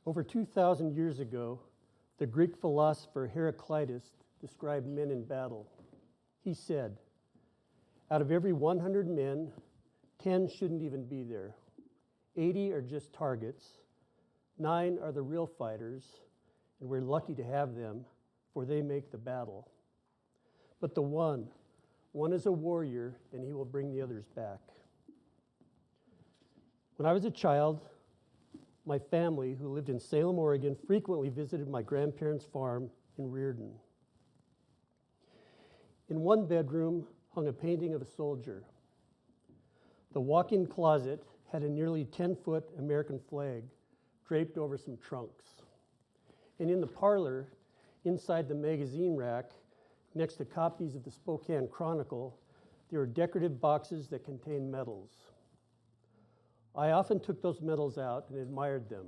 Over 2,000 years ago, the Greek philosopher Heraclitus described men in battle. He said, out of every 100 men, 10 shouldn't even be there. 80 are just targets. 9 are the real fighters, and we're lucky to have them, for they make the battle. But the one is a warrior, and he will bring the others back. When I was a child, my family, who lived in Salem, Oregon, frequently visited my grandparents' farm in Reardon. In one bedroom hung a painting of a soldier. The walk-in closet had a nearly 10-foot American flag draped over some trunks. And in the parlor, inside the magazine rack, next to copies of the Spokane Chronicle, there were decorative boxes that contained medals. I often took those medals out and admired them.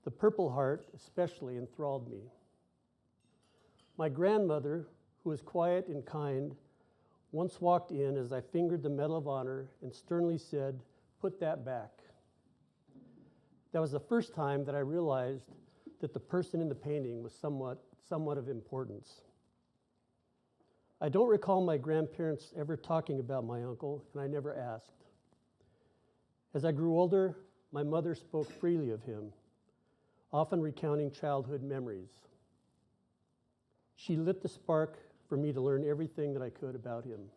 The Purple Heart especially enthralled me. My grandmother, who was quiet and kind, once walked in as I fingered the Medal of Honor and sternly said, "Put that back." That was the first time that I realized that the person in the painting was somewhat of importance. I don't recall my grandparents ever talking about my uncle, and I never asked. As I grew older, my mother spoke freely of him, often recounting childhood memories. She lit the spark for me to learn everything that I could about him.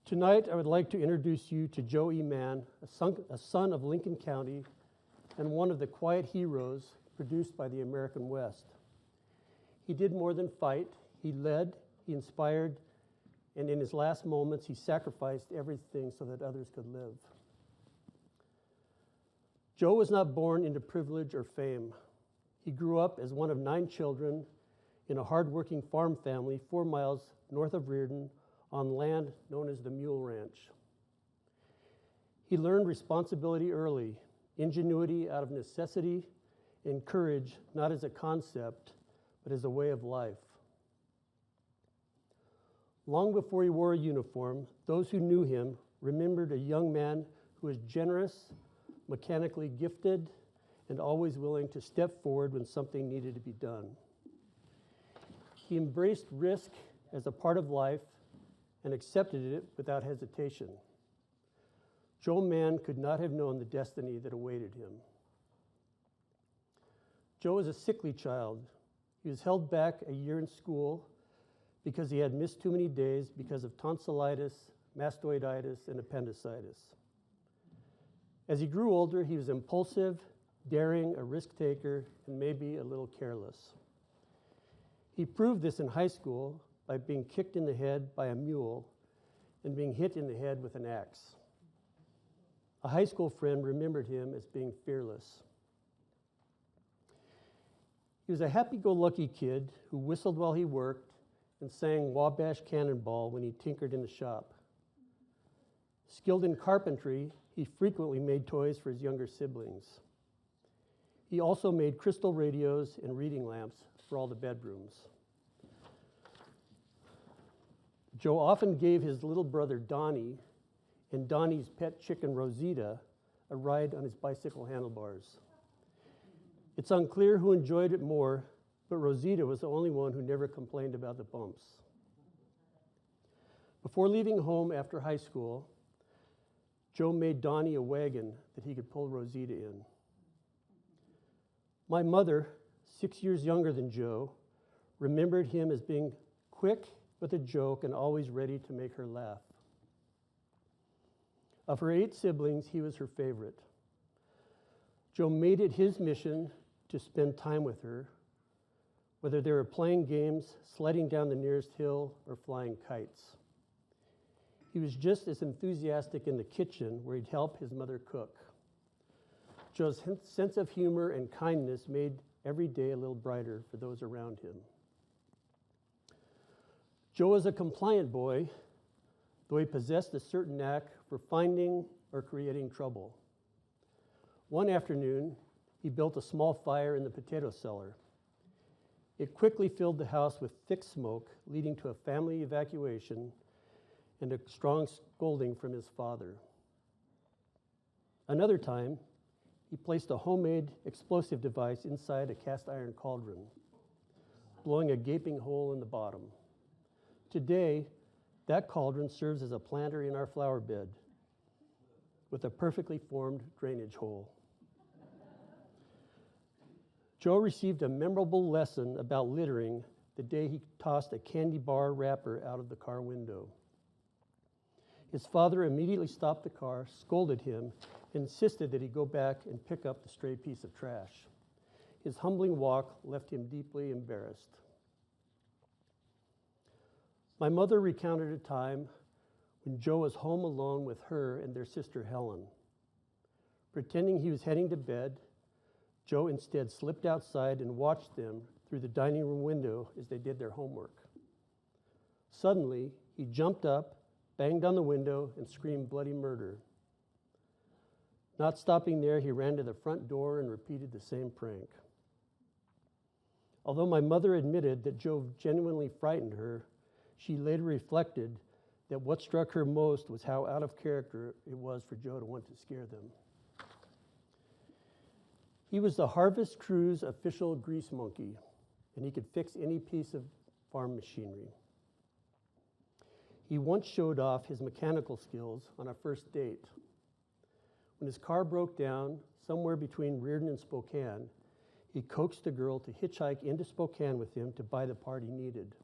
Tonight, I would like to introduce you to Joe E. Mann, a son of Lincoln County and one of the quiet heroes produced by the American West. He did more than fight. He led, he inspired, and in his last moments, he sacrificed everything so that others could live. Joe was not born into privilege or fame. He grew up as one of 9 children in a hard-working farm family 4 miles north of Reardon on land known as the Mule Ranch. He learned responsibility early, ingenuity out of necessity, and courage not as a concept, but as a way of life. Long before he wore a uniform, those who knew him remembered a young man who was generous, mechanically gifted, and always willing to step forward when something needed to be done. He embraced risk as a part of life and accepted it without hesitation. Joe Mann could not have known the destiny that awaited him. Joe was a sickly child. He was held back a year in school because he had missed too many days because of tonsillitis, mastoiditis, and appendicitis. As he grew older, he was impulsive, daring, a risk taker, and maybe a little careless. He proved this in high school by being kicked in the head by a mule and being hit in the head with an axe. A high school friend remembered him as being fearless. He was a happy-go-lucky kid who whistled while he worked and sang Wabash Cannonball when he tinkered in the shop. Skilled in carpentry, he frequently made toys for his younger siblings. He also made crystal radios and reading lamps for all the bedrooms. Joe often gave his little brother Donnie and Donnie's pet chicken Rosita a ride on his bicycle handlebars. It's unclear who enjoyed it more, but Rosita was the only one who never complained about the bumps. Before leaving home after high school, Joe made Donnie a wagon that he could pull Rosita in. My mother, 6 years younger than Joe, remembered him as being quick with a joke and always ready to make her laugh. Of her 8 siblings, he was her favorite. Joe made it his mission to spend time with her, whether they were playing games, sledding down the nearest hill, or flying kites. He was just as enthusiastic in the kitchen where he'd help his mother cook. Joe's sense of humor and kindness made every day a little brighter for those around him. Joe was a compliant boy, though he possessed a certain knack for finding or creating trouble. One afternoon, he built a small fire in the potato cellar. It quickly filled the house with thick smoke, leading to a family evacuation and a strong scolding from his father. Another time, he placed a homemade explosive device inside a cast iron cauldron, blowing a gaping hole in the bottom. Today, that cauldron serves as a planter in our flower bed with a perfectly formed drainage hole. Joe received a memorable lesson about littering the day he tossed a candy bar wrapper out of the car window. His father immediately stopped the car, scolded him, and insisted that he go back and pick up the stray piece of trash. His humbling walk left him deeply embarrassed. My mother recounted a time when Joe was home alone with her and their sister Helen. Pretending he was heading to bed, Joe instead slipped outside and watched them through the dining room window as they did their homework. Suddenly, he jumped up, banged on the window, and screamed bloody murder. Not stopping there, he ran to the front door and repeated the same prank. Although my mother admitted that Joe genuinely frightened her, she later reflected that what struck her most was how out of character it was for Joe to want to scare them. He was the Harvest Crew's official grease monkey, and he could fix any piece of farm machinery. He once showed off his mechanical skills on a first date. When his car broke down somewhere between Reardon and Spokane, he coaxed the girl to hitchhike into Spokane with him to buy the part he needed.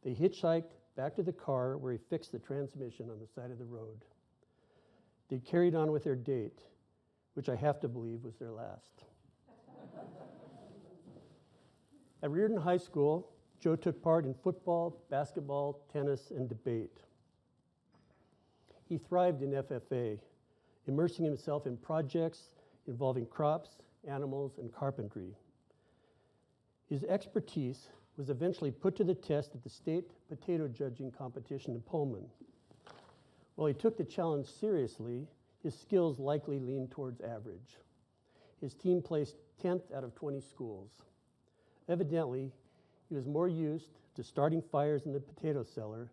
They hitchhiked back to the car where he fixed the transmission on the side of the road. They carried on with their date, which I have to believe was their last. At Reardon High School, Joe took part in football, basketball, tennis, and debate. He thrived in FFA, immersing himself in projects involving crops, animals, and carpentry. His expertise was eventually put to the test at the state potato judging competition in Pullman. While he took the challenge seriously, his skills likely leaned towards average. His team placed 10th out of 20 schools. Evidently, he was more used to starting fires in the potato cellar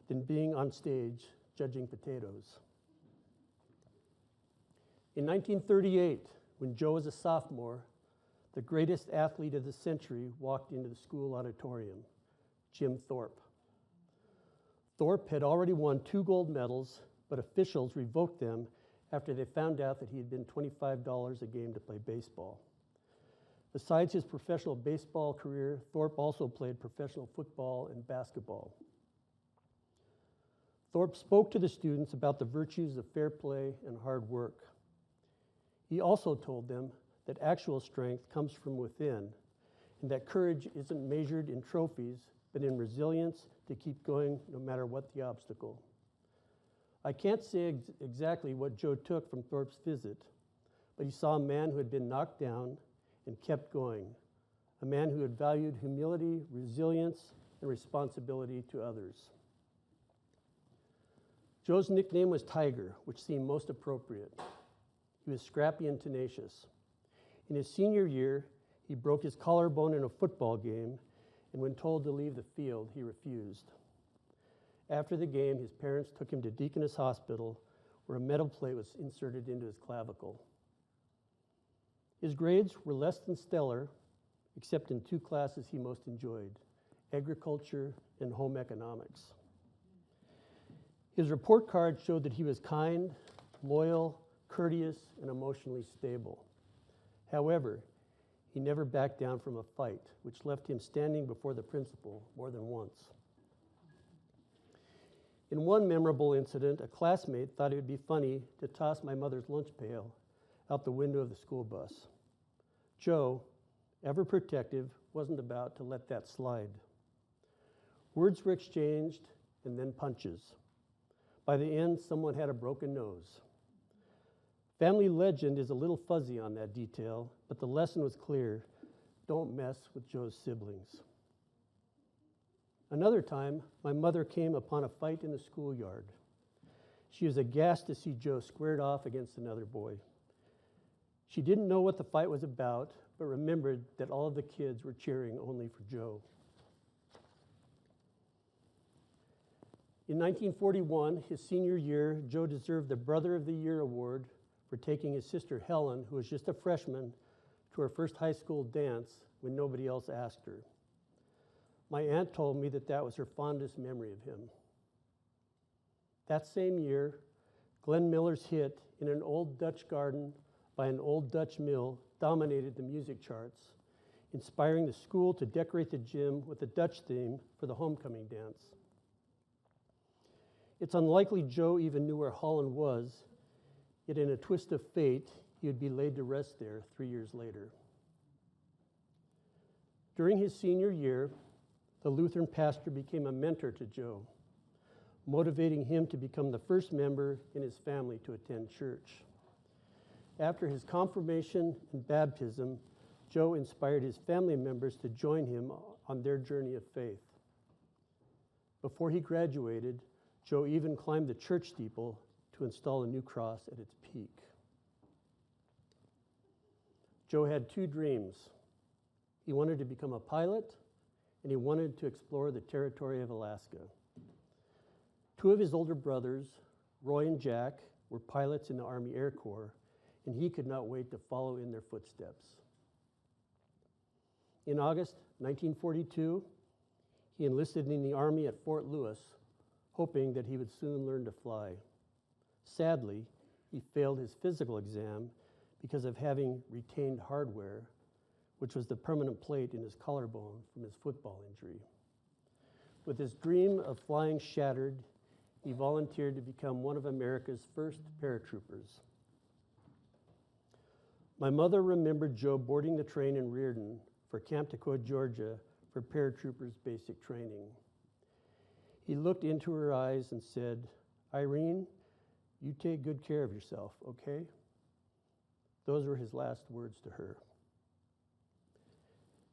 than being on stage judging potatoes. In 1938, when Joe was a sophomore, the greatest athlete of the century walked into the school auditorium, Jim Thorpe. Thorpe had already won 2 gold medals, but officials revoked them after they found out that he had been $25 a game to play baseball. Besides his professional baseball career, Thorpe also played professional football and basketball. Thorpe spoke to the students about the virtues of fair play and hard work. He also told them that actual strength comes from within, and that courage isn't measured in trophies, but in resilience to keep going no matter what the obstacle. I can't say exactly what Joe took from Thorpe's visit, but he saw a man who had been knocked down and kept going, a man who had valued humility, resilience, and responsibility to others. Joe's nickname was Tiger, which seemed most appropriate. He was scrappy and tenacious. In his senior year, he broke his collarbone in a football game, and when told to leave the field, he refused. After the game, his parents took him to Deaconess Hospital, where a metal plate was inserted into his clavicle. His grades were less than stellar, except in 2 classes he most enjoyed, agriculture and home economics. His report card showed that he was kind, loyal, courteous, and emotionally stable. However, he never backed down from a fight, which left him standing before the principal more than once. In one memorable incident, a classmate thought it would be funny to toss my mother's lunch pail out the window of the school bus. Joe, ever protective, wasn't about to let that slide. Words were exchanged and then punches. By the end, someone had a broken nose. Family legend is a little fuzzy on that detail, but the lesson was clear: don't mess with Joe's siblings. Another time, my mother came upon a fight in the schoolyard. She was aghast to see Joe squared off against another boy. She didn't know what the fight was about, but remembered that all of the kids were cheering only for Joe. In 1941, his senior year, Joe deserved the Brother of the Year award for taking his sister Helen, who was just a freshman, to her first high school dance when nobody else asked her. My aunt told me that that was her fondest memory of him. That same year, Glenn Miller's hit "In an Old Dutch Garden" by an old Dutch mill dominated the music charts, inspiring the school to decorate the gym with a Dutch theme for the homecoming dance. It's unlikely Joe even knew where Holland was, yet in a twist of fate, he would be laid to rest there 3 years later. During his senior year, the Lutheran pastor became a mentor to Joe, motivating him to become the first member in his family to attend church. After his confirmation and baptism, Joe inspired his family members to join him on their journey of faith. Before he graduated, Joe even climbed the church steeple to install a new cross at its peak. Joe had two dreams. He wanted to become a pilot, and he wanted to explore the territory of Alaska. Two of his older brothers, Roy and Jack, were pilots in the Army Air Corps, and he could not wait to follow in their footsteps. In August 1942, he enlisted in the Army at Fort Lewis, hoping that he would soon learn to fly. Sadly, he failed his physical exam because of having retained hardware, which was the permanent plate in his collarbone from his football injury. With his dream of flying shattered, he volunteered to become one of America's first paratroopers. My mother remembered Joe boarding the train in Reardon for Camp Toccoa, Georgia, for paratroopers basic training. He looked into her eyes and said, "Irene, you take good care of yourself, okay?" Those were his last words to her.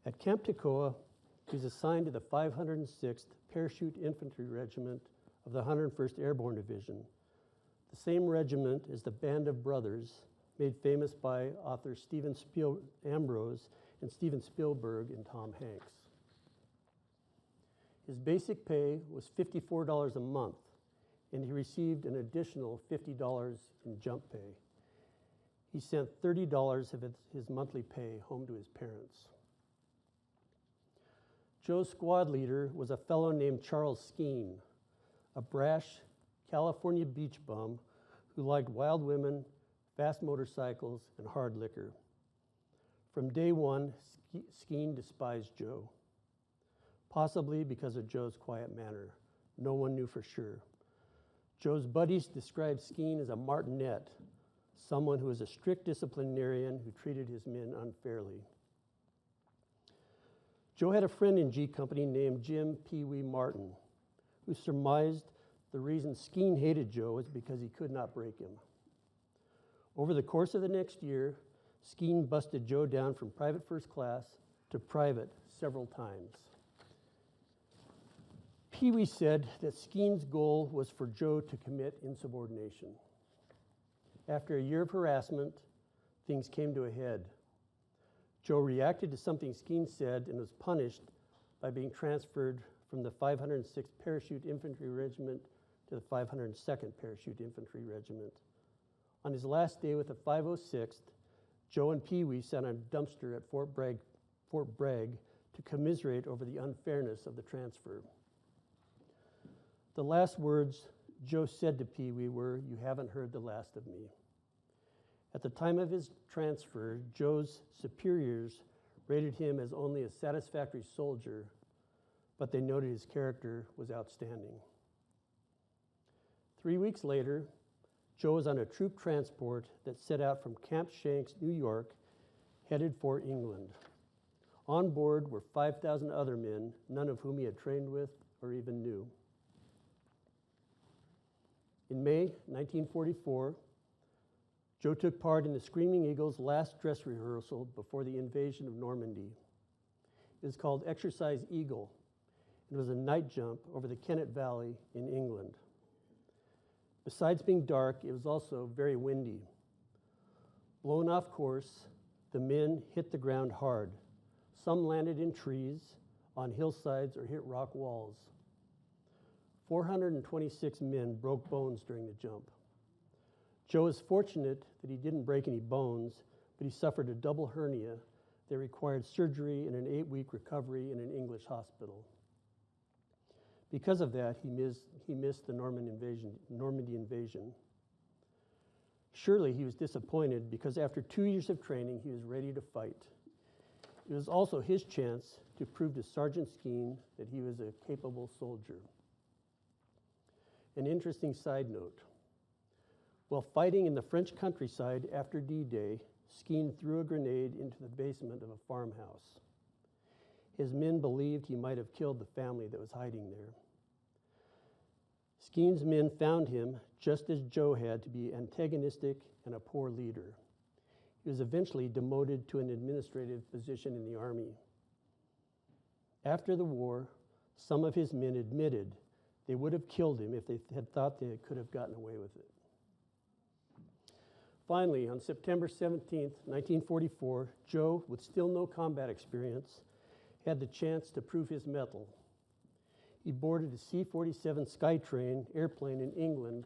At Camp Toccoa, he was assigned to the 506th Parachute Infantry Regiment of the 101st Airborne Division, the same regiment as the Band of Brothers made famous by author Ambrose and Steven Spielberg and Tom Hanks. His basic pay was $54 a month, and he received an additional $50 in jump pay. He sent $30 of his monthly pay home to his parents. Joe's squad leader was a fellow named Charles Skeen, a brash California beach bum who liked wild women, fast motorcycles, and hard liquor. From day one, Skeen despised Joe, possibly because of Joe's quiet manner. No one knew for sure. Joe's buddies described Skeen as a martinet, someone who was a strict disciplinarian who treated his men unfairly. Joe had a friend in G Company named Jim Pee Wee Martin, who surmised the reason Skeen hated Joe was because he could not break him. Over the course of the next year, Skeen busted Joe down from private first class to private several times. Pee Wee said that Skeen's goal was for Joe to commit insubordination. After a year of harassment, things came to a head. Joe reacted to something Skeen said and was punished by being transferred from the 506th Parachute Infantry Regiment to the 502nd Parachute Infantry Regiment. On his last day with the 506th, Joe and Pee Wee sat on a dumpster at Fort Bragg to commiserate over the unfairness of the transfer. The last words Joe said to Pee Wee were, "You haven't heard the last of me." At the time of his transfer, Joe's superiors rated him as only a satisfactory soldier, but they noted his character was outstanding. 3 weeks later, Joe was on a troop transport that set out from Camp Shanks, New York, headed for England. On board were 5,000 other men, none of whom he had trained with or even knew. In May 1944, Joe took part in the Screaming Eagle's last dress rehearsal before the invasion of Normandy. It was called Exercise Eagle. It was a night jump over the Kennet Valley in England. Besides being dark, it was also very windy. Blown off course, the men hit the ground hard. Some landed in trees, on hillsides, or hit rock walls. 426 men broke bones during the jump. Joe is fortunate that he didn't break any bones, but he suffered a double hernia that required surgery and an 8-week recovery in an English hospital. Because of that, he missed the Normandy invasion. Surely he was disappointed because after 2 years of training, he was ready to fight. It was also his chance to prove to Sergeant Skeen that he was a capable soldier. An interesting side note. While fighting in the French countryside after D-Day, Skeen threw a grenade into the basement of a farmhouse. His men believed he might have killed the family that was hiding there. Skeen's men found him, just as Joe had, to be antagonistic and a poor leader. He was eventually demoted to an administrative position in the Army. After the war, some of his men admitted they would have killed him if they had thought they could have gotten away with it. Finally, on September 17, 1944, Joe, with still no combat experience, had the chance to prove his mettle. He boarded a C-47 Skytrain airplane in England,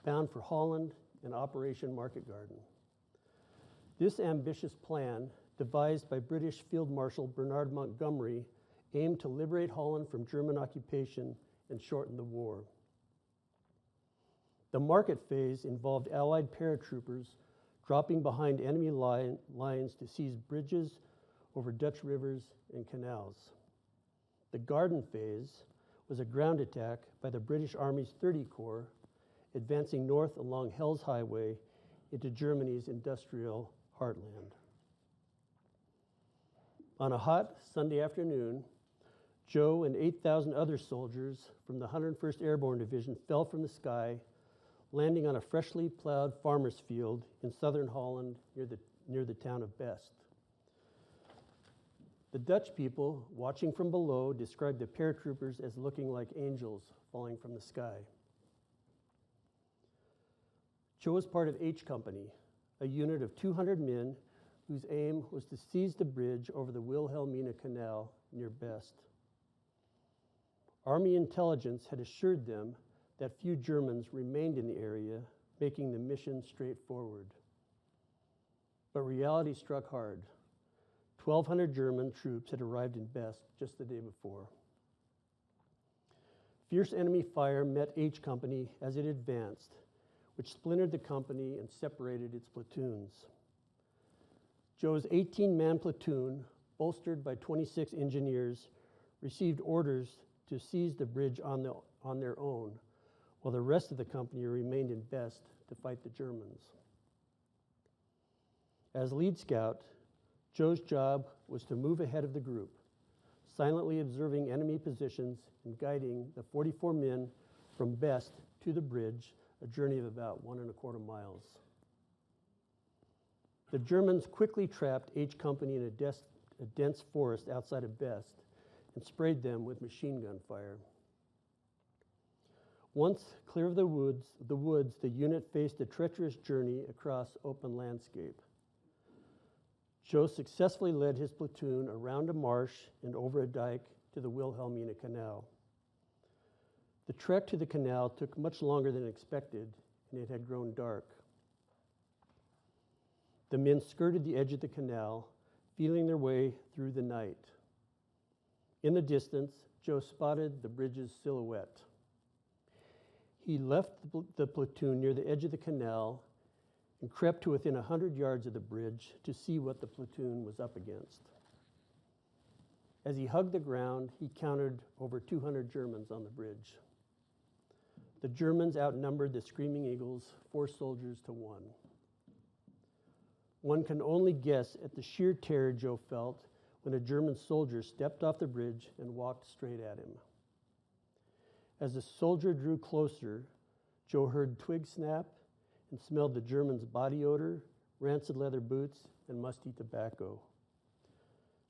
bound for Holland and Operation Market Garden. This ambitious plan, devised by British Field Marshal Bernard Montgomery, aimed to liberate Holland from German occupation and shorten the war. The market phase involved Allied paratroopers dropping behind enemy lines to seize bridges over Dutch rivers and canals. The garden phase was a ground attack by the British Army's 30 Corps, advancing north along Hell's Highway into Germany's industrial heartland. On a hot Sunday afternoon, Joe and 8,000 other soldiers from the 101st Airborne Division fell from the sky, landing on a freshly plowed farmer's field in southern Holland near the town of Best. The Dutch people, watching from below, described the paratroopers as looking like angels falling from the sky. Joe was part of H Company, a unit of 200 men whose aim was to seize the bridge over the Wilhelmina Canal near Best. Army intelligence had assured them that few Germans remained in the area, making the mission straightforward. But reality struck hard. 1,200 German troops had arrived in Best just the day before. Fierce enemy fire met H Company as it advanced, which splintered the company and separated its platoons. Joe's 18-man platoon, bolstered by 26 engineers, received orders to seize the bridge on their own, while the rest of the company remained in Best to fight the Germans. As lead scout, Joe's job was to move ahead of the group, silently observing enemy positions and guiding the 44 men from Best to the bridge, a journey of about 1.25 miles. The Germans quickly trapped H Company in a dense forest outside of Best and sprayed them with machine gun fire. Once clear of the woods, the unit faced a treacherous journey across open landscape. Joe successfully led his platoon around a marsh and over a dike to the Wilhelmina Canal. The trek to the canal took much longer than expected, and it had grown dark. The men skirted the edge of the canal, feeling their way through the night. In the distance, Joe spotted the bridge's silhouette. He left the platoon near the edge of the canal and crept to within 100 yards of the bridge to see what the platoon was up against. As he hugged the ground, he counted over 200 Germans on the bridge. The Germans outnumbered the Screaming Eagles 4 soldiers to 1. One can only guess at the sheer terror Joe felt when a German soldier stepped off the bridge and walked straight at him. As the soldier drew closer, Joe heard twigs snap and smelled the German's body odor, rancid leather boots, and musty tobacco.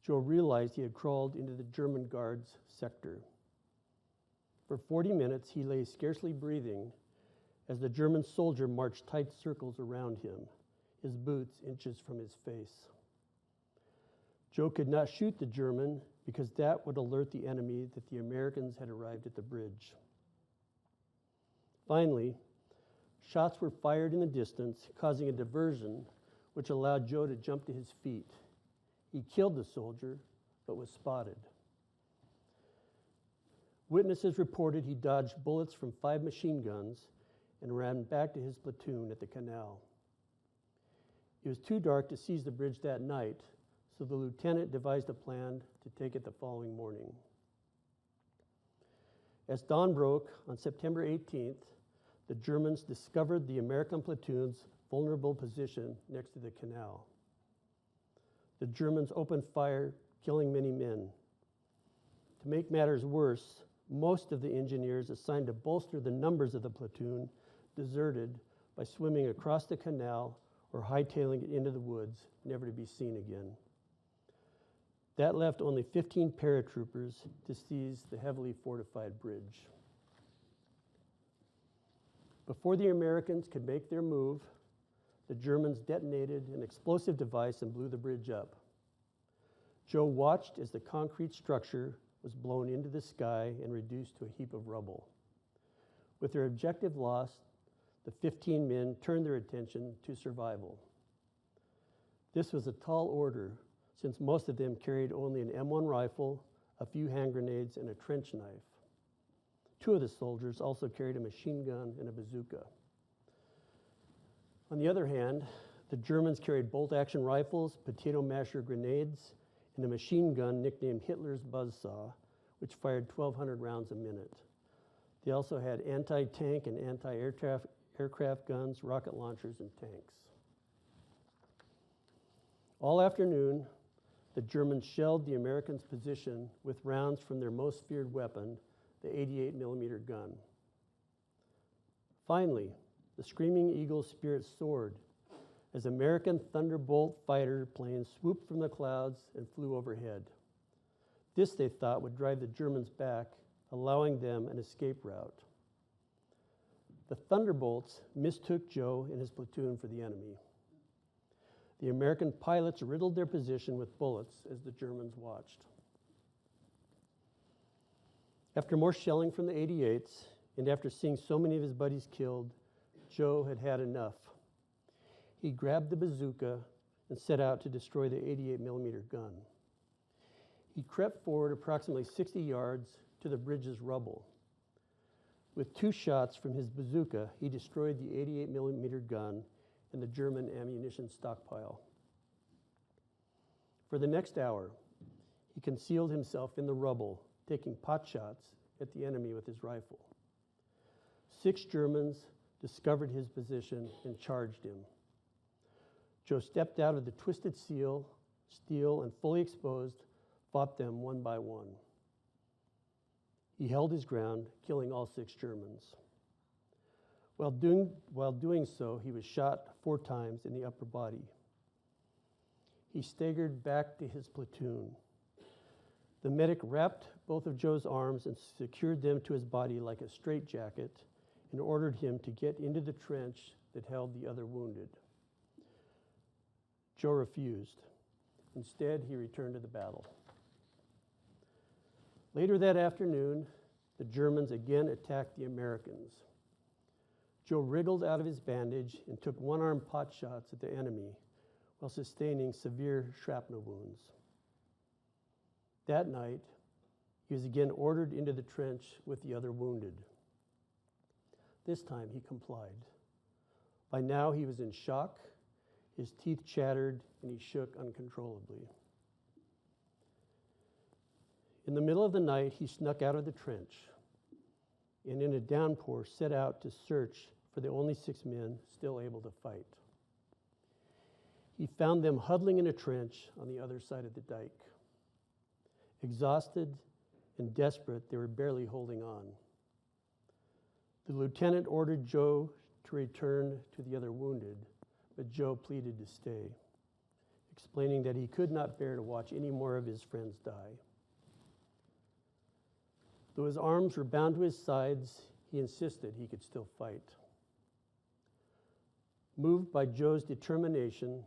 Joe realized he had crawled into the German guards' sector. For 40 minutes, he lay scarcely breathing as the German soldier marched tight circles around him, his boots inches from his face. Joe could not shoot the German because that would alert the enemy that the Americans had arrived at the bridge. Finally, Shots were fired in the distance, causing a diversion, which allowed Joe to jump to his feet. He killed the soldier, but was spotted. Witnesses reported he dodged bullets from 5 machine guns and ran back to his platoon at the canal. It was too dark to seize the bridge that night, so the lieutenant devised a plan to take it the following morning. As dawn broke on September 18th, the Germans discovered the American platoon's vulnerable position next to the canal. The Germans opened fire, killing many men. To make matters worse, most of the engineers assigned to bolster the numbers of the platoon deserted by swimming across the canal or hightailing it into the woods, never to be seen again. That left only 15 paratroopers to seize the heavily fortified bridge. Before the Americans could make their move, the Germans detonated an explosive device and blew the bridge up. Joe watched as the concrete structure was blown into the sky and reduced to a heap of rubble. With their objective lost, the 15 men turned their attention to survival. This was a tall order, since most of them carried only an M1 rifle, a few hand grenades, and a trench knife. 2 of the soldiers also carried a machine gun and a bazooka. On the other hand, the Germans carried bolt-action rifles, potato masher grenades, and a machine gun nicknamed Hitler's Buzzsaw, which fired 1,200 rounds a minute. They also had anti-tank and anti-aircraft guns, rocket launchers, and tanks. All afternoon, the Germans shelled the Americans' position with rounds from their most feared weapon, the 88mm gun. Finally, the Screaming Eagle's spirit soared as American Thunderbolt fighter planes swooped from the clouds and flew overhead. This, they thought, would drive the Germans back, allowing them an escape route. The Thunderbolts mistook Joe and his platoon for the enemy. The American pilots riddled their position with bullets as the Germans watched. After more shelling from the 88s, and after seeing so many of his buddies killed, Joe had had enough. He grabbed the bazooka and set out to destroy the 88mm gun. He crept forward approximately 60 yards to the bridge's rubble. With 2 shots from his bazooka, he destroyed the 88mm gun and the German ammunition stockpile. For the next hour, he concealed himself in the rubble, taking pot shots at the enemy with his rifle. 6 Germans discovered his position and charged him. Joe stepped out of the twisted steel and fully exposed, fought them one by one. He held his ground, killing all 6 Germans. While doing so, he was shot 4 times in the upper body. He staggered back to his platoon. The medic wrapped both of Joe's arms and secured them to his body like a straitjacket and ordered him to get into the trench that held the other wounded. Joe refused. Instead, he returned to the battle. Later that afternoon, the Germans again attacked the Americans. Joe wriggled out of his bandage and took one-arm pot shots at the enemy while sustaining severe shrapnel wounds. That night, he was again ordered into the trench with the other wounded. This time, he complied. By now, he was in shock, his teeth chattered, and he shook uncontrollably. In the middle of the night, he snuck out of the trench and in a downpour set out to search for the only 6 men still able to fight. He found them huddling in a trench on the other side of the dike. Exhausted and desperate, they were barely holding on. The lieutenant ordered Joe to return to the other wounded, but Joe pleaded to stay, explaining that he could not bear to watch any more of his friends die. Though his arms were bound to his sides, he insisted he could still fight. Moved by Joe's determination,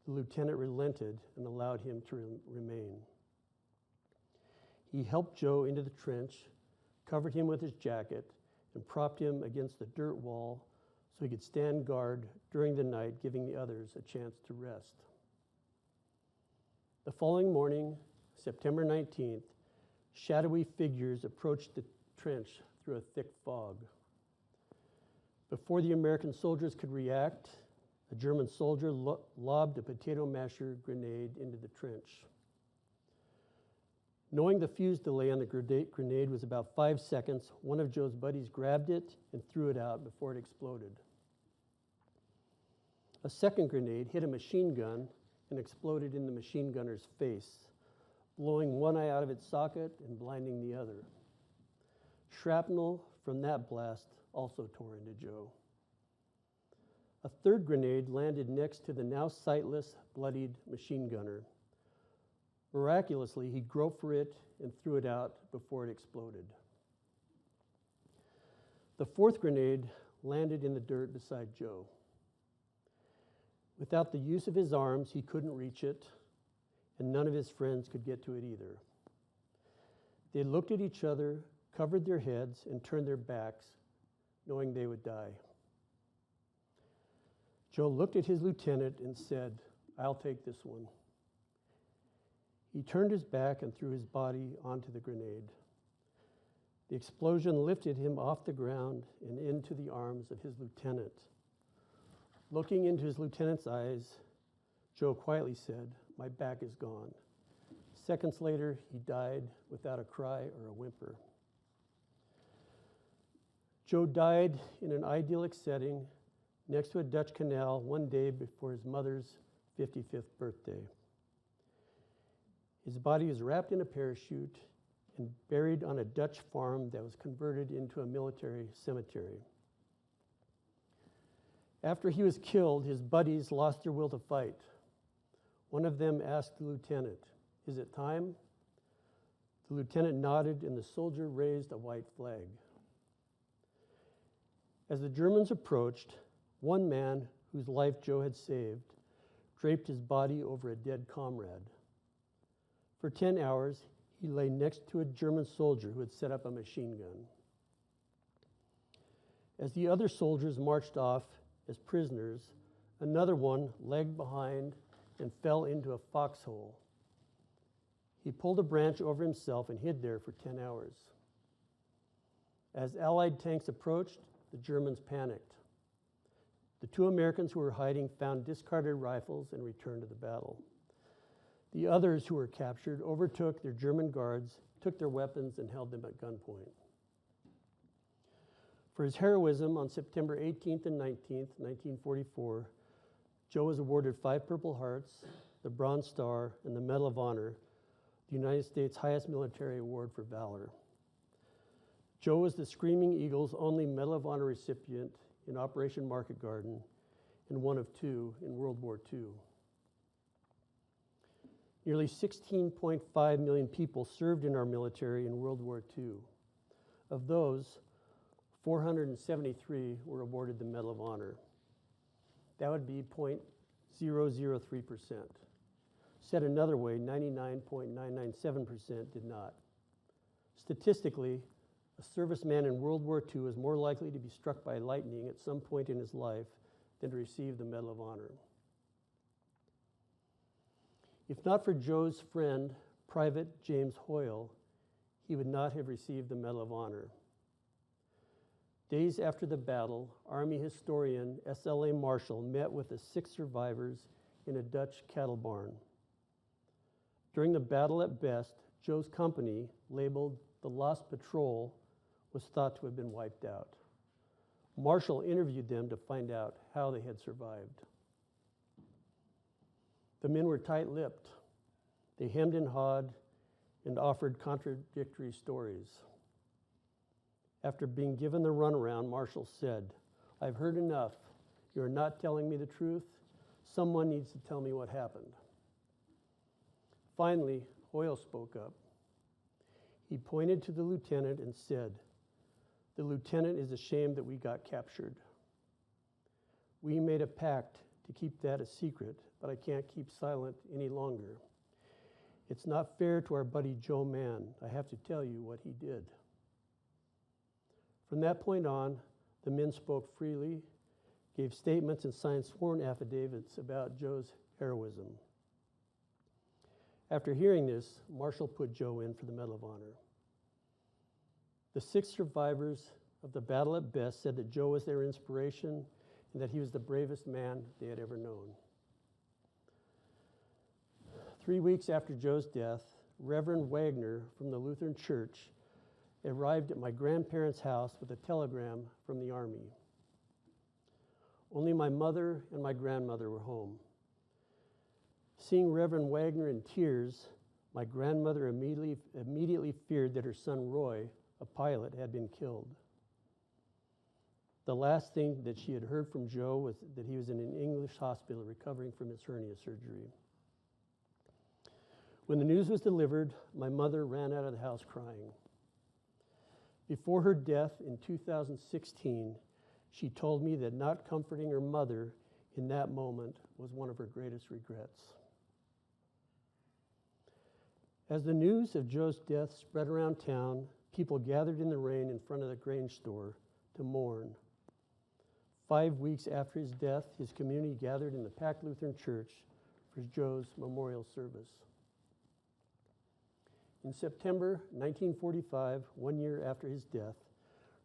the lieutenant relented and allowed him to remain. He helped Joe into the trench, covered him with his jacket, and propped him against the dirt wall so he could stand guard during the night, giving the others a chance to rest. The following morning, September 19th, shadowy figures approached the trench through a thick fog. Before the American soldiers could react, a German soldier lobbed a potato masher grenade into the trench. Knowing the fuse delay on the grenade was about 5 seconds, one of Joe's buddies grabbed it and threw it out before it exploded. A second grenade hit a machine gun and exploded in the machine gunner's face, blowing one eye out of its socket and blinding the other. Shrapnel from that blast also tore into Joe. A third grenade landed next to the now sightless, bloodied machine gunner. Miraculously, he groped for it and threw it out before it exploded. The fourth grenade landed in the dirt beside Joe. Without the use of his arms, he couldn't reach it, and none of his friends could get to it either. They looked at each other, covered their heads, and turned their backs, knowing they would die. Joe looked at his lieutenant and said, "I'll take this one." He turned his back and threw his body onto the grenade. The explosion lifted him off the ground and into the arms of his lieutenant. Looking into his lieutenant's eyes, Joe quietly said, "My back is gone." Seconds later, he died without a cry or a whimper. Joe died in an idyllic setting next to a Dutch canal one day before his mother's 55th birthday. His body was wrapped in a parachute and buried on a Dutch farm that was converted into a military cemetery. After he was killed, his buddies lost their will to fight. One of them asked the lieutenant, "Is it time?" The lieutenant nodded, and the soldier raised a white flag. As the Germans approached, one man, whose life Joe had saved, draped his body over a dead comrade. For 10 hours, he lay next to a German soldier who had set up a machine gun. As the other soldiers marched off as prisoners, another one lagged behind and fell into a foxhole. He pulled a branch over himself and hid there for 10 hours. As Allied tanks approached, the Germans panicked. The two Americans who were hiding found discarded rifles and returned to the battle. The others who were captured overtook their German guards, took their weapons, and held them at gunpoint. For his heroism on September 18th and 19th, 1944, Joe was awarded 5 Purple Hearts, the Bronze Star, and the Medal of Honor, the United States' highest military award for valor. Joe was the Screaming Eagle's only Medal of Honor recipient in Operation Market Garden and one of 2 in World War II. Nearly 16.5 million people served in our military in World War II. Of those, 473 were awarded the Medal of Honor. That would be 0.003%. Said another way, 99.997% did not. Statistically, a serviceman in World War II is more likely to be struck by lightning at some point in his life than to receive the Medal of Honor. If not for Joe's friend, Private James Hoyle, he would not have received the Medal of Honor. Days after the battle, Army historian S.L.A. Marshall met with the 6 survivors in a Dutch cattle barn. During the battle at Best, Joe's company, labeled the Lost Patrol, was thought to have been wiped out. Marshall interviewed them to find out how they had survived. The men were tight-lipped. They hemmed and hawed and offered contradictory stories. After being given the runaround, Marshall said, "I've heard enough. You're not telling me the truth. Someone needs to tell me what happened." Finally, Hoyle spoke up. He pointed to the lieutenant and said, "The lieutenant is ashamed that we got captured. We made a pact to keep that a secret, but I can't keep silent any longer. It's not fair to our buddy Joe Mann. I have to tell you what he did." From that point on, the men spoke freely gave statements and signed sworn affidavits about Joe's heroism. After hearing this, Marshall put Joe in for the Medal of Honor. The 6 survivors of the battle at Best said that Joe was their inspiration and that he was the bravest man they had ever known. 3 weeks after Joe's death, Reverend Wagner from the Lutheran Church arrived at my grandparents' house with a telegram from the Army. Only my mother and my grandmother were home. Seeing Reverend Wagner in tears, my grandmother immediately feared that her son Roy, a pilot, had been killed. The last thing that she had heard from Joe was that he was in an English hospital recovering from his hernia surgery. When the news was delivered, my mother ran out of the house crying. Before her death in 2016, she told me that not comforting her mother in that moment was one of her greatest regrets. As the news of Joe's death spread around town, people gathered in the rain in front of the grain store to mourn. 5 weeks after his death, his community gathered in the packed Lutheran church for Joe's memorial service. In September 1945, 1 year after his death,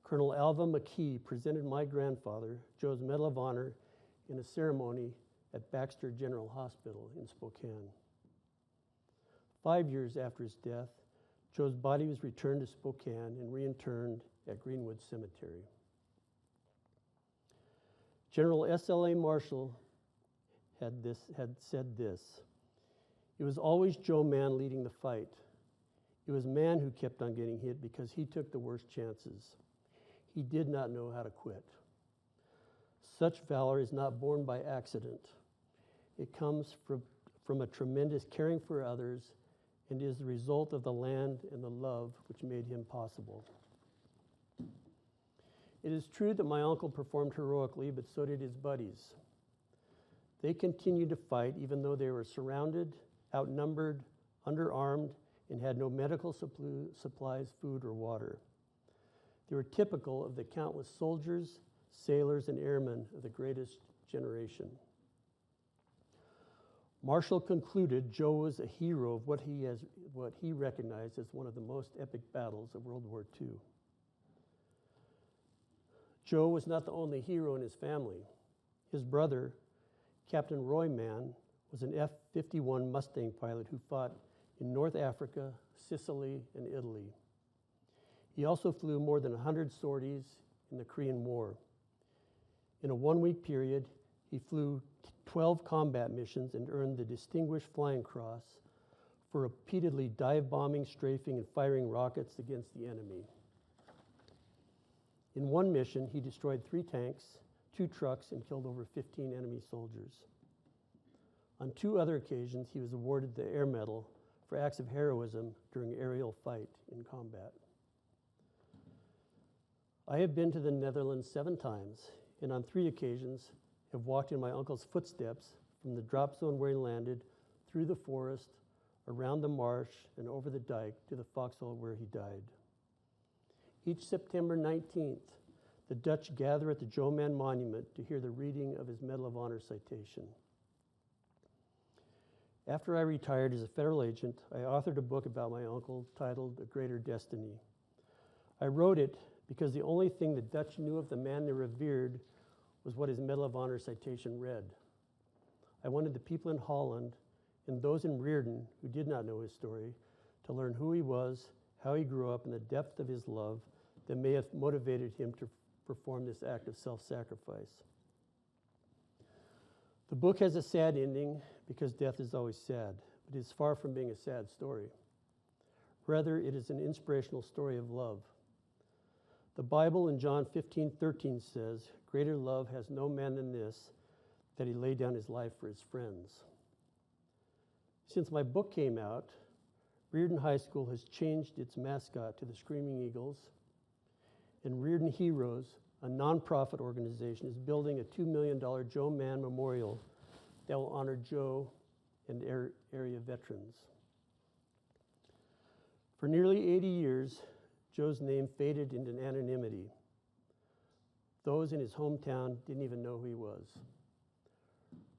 Colonel Alva McKee presented my grandfather Joe's Medal of Honor in a ceremony at Baxter General Hospital in Spokane. 5 years after his death, Joe's body was returned to Spokane and reinterred at Greenwood Cemetery. General S.L.A. Marshall had said this: "It was always Joe Mann leading the fight. It was Mann who kept on getting hit because he took the worst chances. He did not know how to quit. Such valor is not born by accident. It comes from a tremendous caring for others and is the result of the land and the love which made him possible." It is true that my uncle performed heroically, but so did his buddies. They continued to fight even though they were surrounded, outnumbered, underarmed, and had no medical supplies, food, or water. They were typical of the countless soldiers, sailors, and airmen of the greatest generation. Marshall concluded Joe was a hero of what he recognized as one of the most epic battles of World War II. Joe was not the only hero in his family. His brother, Captain Roy Mann, was an F-51 Mustang pilot who fought in North Africa, Sicily, and Italy. He also flew more than 100 sorties in the Korean War. In a 1-week period, he flew 12 combat missions and earned the Distinguished Flying Cross for repeatedly dive-bombing, strafing, and firing rockets against the enemy. In one mission, he destroyed 3 tanks, 2 trucks, and killed over 15 enemy soldiers. On 2 other occasions, he was awarded the Air Medal for acts of heroism during aerial fight in combat. I have been to the Netherlands 7 times, and on 3 occasions have walked in my uncle's footsteps from the drop zone where he landed, through the forest, around the marsh, and over the dike to the foxhole where he died. Each September 19th, the Dutch gather at the Joe Mann Monument to hear the reading of his Medal of Honor citation. After I retired as a federal agent, I authored a book about my uncle titled A Greater Destiny. I wrote it because the only thing the Dutch knew of the man they revered was what his Medal of Honor citation read. I wanted the people in Holland and those in Rearden who did not know his story to learn who he was, how he grew up, and the depth of his love that may have motivated him to perform this act of self-sacrifice. The book has a sad ending because death is always sad, but it is far from being a sad story. Rather, it is an inspirational story of love. The Bible in John 15:13 says, "Greater love has no man than this, that he laid down his life for his friends." Since my book came out, Rearden High School has changed its mascot to the Screaming Eagles, and Rearden Heroes, a nonprofit organization, is building a $2 million Joe Mann Memorial that will honor Joe and area veterans. For nearly 80 years, Joe's name faded into anonymity. Those in his hometown didn't even know who he was.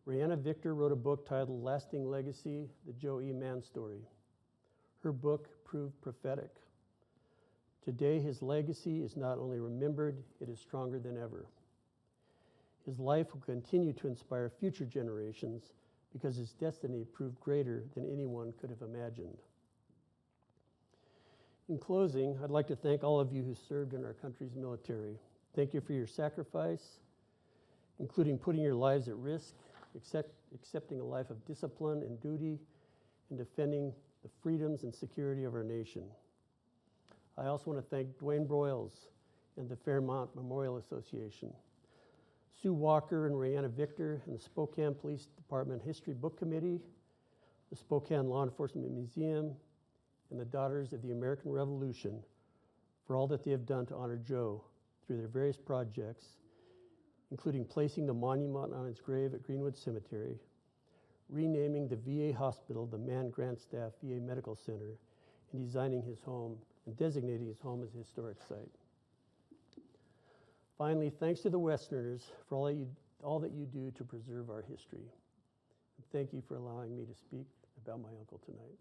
Rayanna Victor wrote a book titled Lasting Legacy, the Joe E. Mann Story. Her book proved prophetic. Today, his legacy is not only remembered, it is stronger than ever. His life will continue to inspire future generations because his destiny proved greater than anyone could have imagined. In closing, I'd like to thank all of you who served in our country's military. Thank you for your sacrifice, including putting your lives at risk, accepting a life of discipline and duty, and defending the freedoms and security of our nation. I also want to thank Dwayne Broyles and the Fairmont Memorial Association, Sue Walker and Rayanna Victor, and the Spokane Police Department History Book Committee, the Spokane Law Enforcement Museum, and the Daughters of the American Revolution for all that they have done to honor Joe through their various projects, including placing the monument on his grave at Greenwood Cemetery, renaming the VA hospital the Mann Grant Staff VA Medical Center, and designing his home and designating his home as a historic site. Finally, thanks to the Westerners for all that you do to preserve our history. And thank you for allowing me to speak about my uncle tonight.